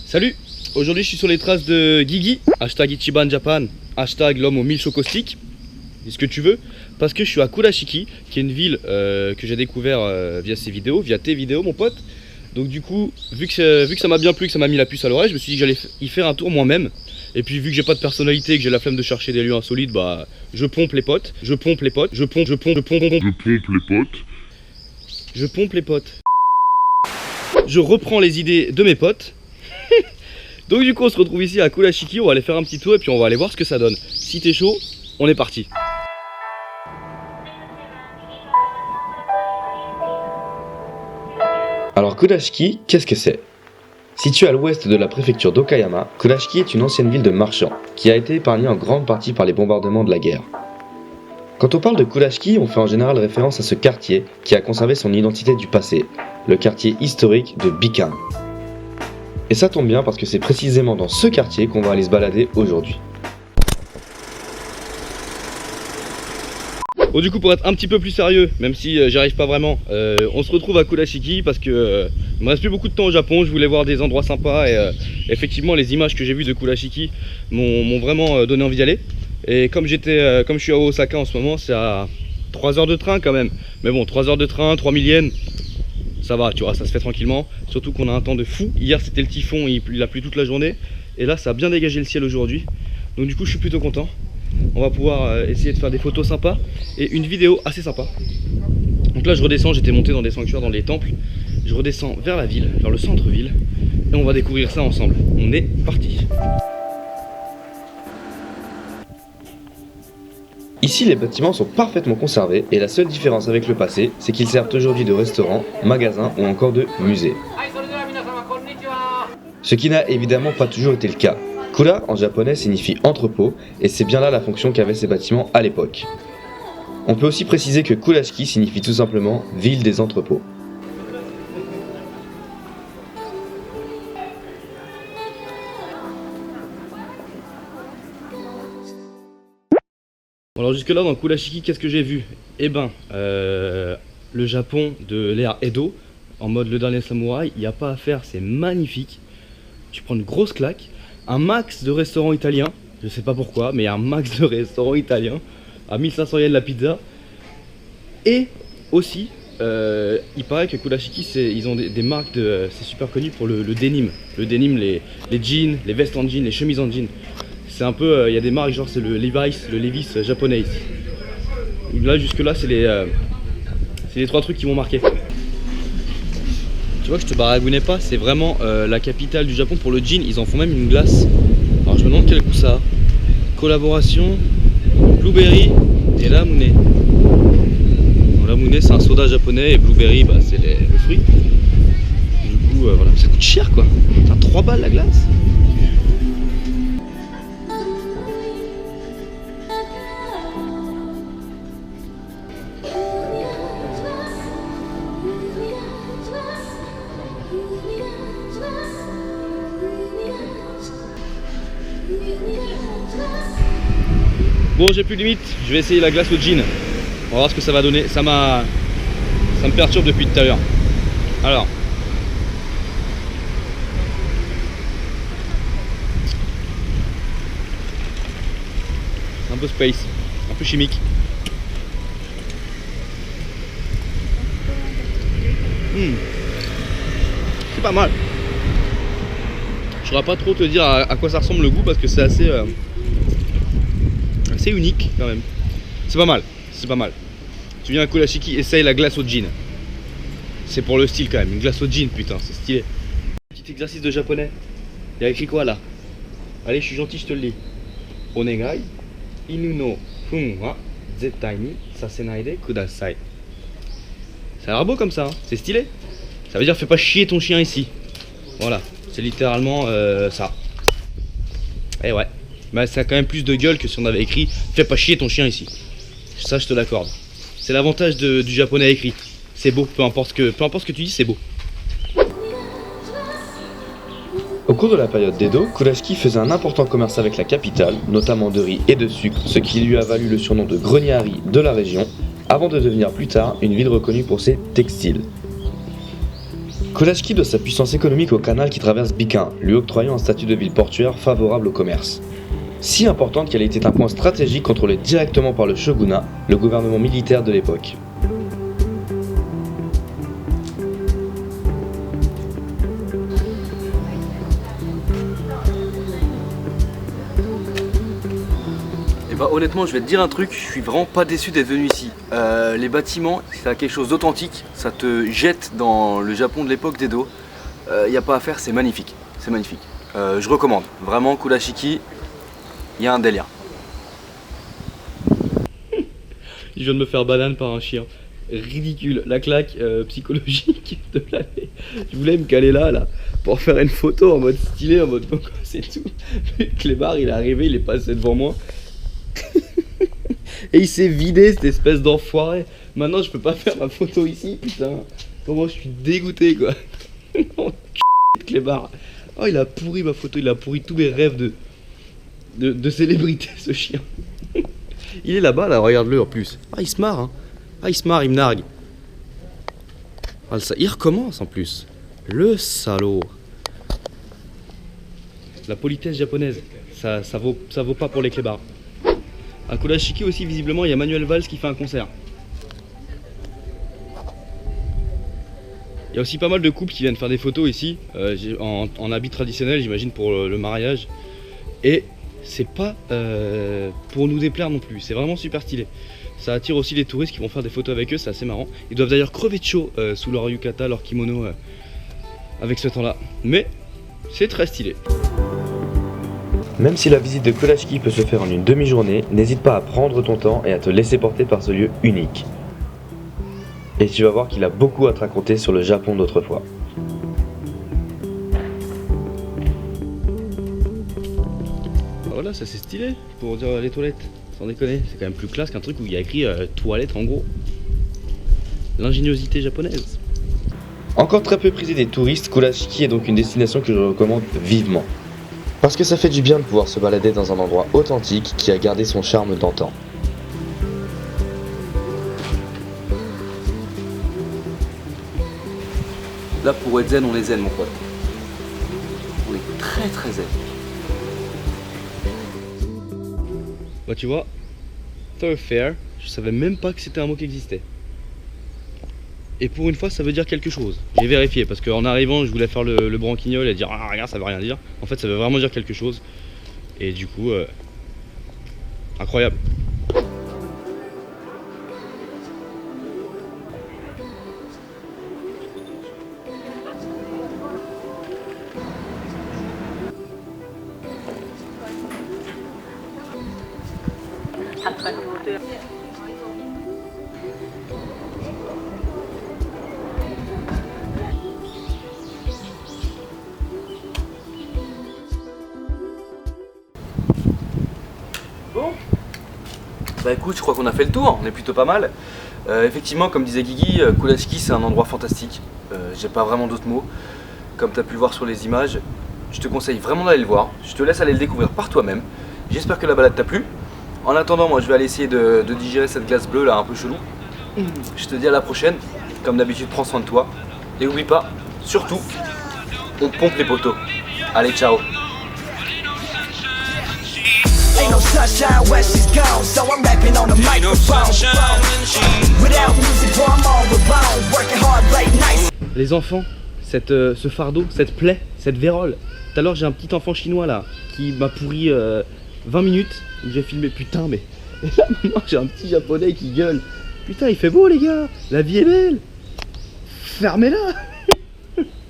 Salut, aujourd'hui je suis sur les traces de Guigui, hashtag Ichiban Japan, hashtag l'homme aux 1000 chocos-sticks, dis ce que tu veux, parce que je suis à Kurashiki, qui est une ville que j'ai découvert via ses vidéos, via tes vidéos mon pote. Donc du coup, vu que ça m'a bien plu, que ça m'a mis la puce à l'oreille, je me suis dit que j'allais y faire un tour moi-même. Et puis vu que j'ai pas de personnalité et que j'ai la flemme de chercher des lieux insolites, bah je pompe les potes, je pompe les potes. Je reprends les idées de mes potes. Donc du coup on se retrouve ici à Kurashiki, on va aller faire un petit tour et puis on va aller voir ce que ça donne. Si t'es chaud, on est parti. Alors Kurashiki, qu'est-ce que c'est? Située à l'ouest de la préfecture d'Okayama, Kurashiki est une ancienne ville de marchands, qui a été épargnée en grande partie par les bombardements de la guerre. Quand on parle de Kurashiki, on fait en général référence à ce quartier qui a conservé son identité du passé, le quartier historique de Bikan. Et ça tombe bien parce que c'est précisément dans ce quartier qu'on va aller se balader aujourd'hui. Bon du coup pour être un petit peu plus sérieux, même si j'y arrive pas vraiment, on se retrouve à Kurashiki parce que il me reste plus beaucoup de temps au Japon, je voulais voir des endroits sympas et effectivement les images que j'ai vues de Kurashiki m'ont vraiment donné envie d'y aller. Et comme je suis à Osaka en ce moment, c'est à 3 heures de train quand même. Mais bon, 3 heures de train, 3000 yens, ça va, tu vois, ça se fait tranquillement. Surtout qu'on a un temps de fou. Hier c'était le typhon, il a plu toute la journée. Et là ça a bien dégagé le ciel aujourd'hui. Donc du coup je suis plutôt content. On va pouvoir essayer de faire des photos sympas et une vidéo assez sympa. Donc là je redescends, j'étais monté dans des sanctuaires, dans les temples. Je redescends vers la ville, vers le centre-ville. Et on va découvrir ça ensemble. On est parti. Ici, les bâtiments sont parfaitement conservés et la seule différence avec le passé, c'est qu'ils servent aujourd'hui de restaurant, magasin ou encore de musée. Ce qui n'a évidemment pas toujours été le cas. Kura en japonais signifie entrepôt et c'est bien là la fonction qu'avaient ces bâtiments à l'époque. On peut aussi préciser que Kurashiki signifie tout simplement ville des entrepôts. Bon, alors jusque là dans Kurashiki, qu'est-ce que j'ai vu? Eh ben, le Japon de l'ère Edo, en mode le dernier samouraï, il n'y a pas à faire, c'est magnifique. Tu prends une grosse claque, un max de restaurants italiens, je sais pas pourquoi, mais un max de restaurants italiens, à 1500 yens la pizza. Et aussi, il paraît que Kurashiki, ils ont des marques c'est super connu pour le denim. Le denim, les jeans, les vestes en jeans, les chemises en jeans. C'est un peu, il y a des marques genre c'est le Levi's japonais ici. Là jusque là c'est les trois trucs qui m'ont marqué. Tu vois que je te baragounais pas, c'est vraiment la capitale du Japon pour le jean, ils en font même une glace. Alors je me demande quel goût ça a. Collaboration, Blueberry et Lamune. Lamune c'est un soda japonais et Blueberry bah, c'est le fruit. Du coup voilà, ça coûte cher quoi. T'as 3 balles la glace. Bon j'ai plus de limite, je vais essayer la glace au gin. On va voir ce que ça va donner. Ça me perturbe depuis tout à l'heure. Alors. Un peu space, un peu chimique. C'est pas mal. Je saurais pas trop te dire à quoi ça ressemble le goût parce que c'est assez unique quand même. C'est pas mal, c'est pas mal. Tu viens à Kurashiki, essaye la glace au gin. C'est pour le style quand même, une glace au gin putain, c'est stylé. Petit exercice de japonais. Il y a écrit quoi là? Allez, je suis gentil, je te le lis. Onegai, inu no fun wa zettai ni sasenai de kudasai. Ça a l'air beau comme ça, hein, c'est stylé. Ça veut dire fais pas chier ton chien ici. Voilà, c'est littéralement ça. Et ouais. Bah, ça a quand même plus de gueule que si on avait écrit fais pas chier ton chien ici. Ça je te l'accorde. C'est l'avantage du japonais écrit. C'est beau, peu importe ce que tu dis, c'est beau. Au cours de la période d'Edo, Kurashiki faisait un important commerce avec la capitale, notamment de riz et de sucre, ce qui lui a valu le surnom de grenier à riz de la région, avant de devenir plus tard une ville reconnue pour ses textiles. Kolaški doit sa puissance économique au canal qui traverse Bikin, lui octroyant un statut de ville portuaire favorable au commerce. Si importante qu'elle était un point stratégique contrôlé directement par le shogunat, le gouvernement militaire de l'époque. Bah, honnêtement, je vais te dire un truc, je suis vraiment pas déçu d'être venu ici. Les bâtiments, ça a quelque chose d'authentique, ça te jette dans le Japon de l'époque d'Edo. Y a pas à faire, c'est magnifique, c'est magnifique. Je recommande, vraiment Kurashiki, il y a un délire. Je viens de me faire banane par un chien. Ridicule, la claque psychologique de l'année. Je voulais me caler là pour faire une photo en mode stylé, en mode c'est tout. Le clébard il est arrivé, il est passé devant moi. Et il s'est vidé cette espèce d'enfoiré. Maintenant je peux pas faire ma photo ici, putain. Comment je suis dégoûté quoi. Clébard. Oh il a pourri ma photo, il a pourri tous mes rêves de célébrité ce chien. Il est là-bas là, regarde-le en plus. Ah il se marre hein. Ah il se marre, il me nargue. Ah, il recommence en plus. Le salaud. La politesse japonaise, ça vaut pas pour les clébards. À Kurashiki aussi, visiblement, il y a Manuel Valls qui fait un concert. Il y a aussi pas mal de couples qui viennent faire des photos ici, en habit traditionnel, j'imagine, pour le mariage. Et c'est pas pour nous déplaire non plus, c'est vraiment super stylé. Ça attire aussi les touristes qui vont faire des photos avec eux, c'est assez marrant. Ils doivent d'ailleurs crever de chaud sous leur yukata, leur kimono, avec ce temps-là. Mais c'est très stylé. Même si la visite de Kolaški peut se faire en une demi-journée, n'hésite pas à prendre ton temps et à te laisser porter par ce lieu unique. Et tu vas voir qu'il a beaucoup à te raconter sur le Japon d'autrefois. Voilà, ça c'est stylé pour dire les toilettes, sans déconner. C'est quand même plus classe qu'un truc où il y a écrit toilette en gros. L'ingéniosité japonaise. Encore très peu prisé des touristes, Kolaški est donc une destination que je recommande vivement. Parce que ça fait du bien de pouvoir se balader dans un endroit authentique qui a gardé son charme d'antan. Là pour être zen, on est zen mon pote. On est très très zen. Bah tu vois, thoroughfare, je savais même pas que c'était un mot qui existait. Et pour une fois ça veut dire quelque chose. J'ai vérifié parce qu'en arrivant je voulais faire le branquignol et dire ah regarde ça veut rien dire. En fait ça veut vraiment dire quelque chose. Et du coup incroyable. Bon, bah écoute, je crois qu'on a fait le tour, on est plutôt pas mal. Effectivement, comme disait Guigui, Kolaški c'est un endroit fantastique. J'ai pas vraiment d'autres mots. Comme tu as pu le voir sur les images, je te conseille vraiment d'aller le voir. Je te laisse aller le découvrir par toi-même. J'espère que la balade t'a plu. En attendant, moi je vais aller essayer de digérer cette glace bleue là un peu chelou. Je te dis à la prochaine. Comme d'habitude, prends soin de toi. Et oublie pas, surtout, on pompe les poteaux. Allez, ciao. Ain't no sunshine where she's gone, so I'm rapping on the microphone. Without music, boy, I'm all alone, working hard late nights. Les enfants, ce fardeau, cette plaie, cette vérole. Tout à l'heure, j'ai un petit enfant chinois là qui m'a pourri 20 minutes où j'ai filmé. Putain, mais et là maintenant j'ai un petit japonais qui gueule. Putain, il fait beau les gars, la vie est belle. Fermez-la.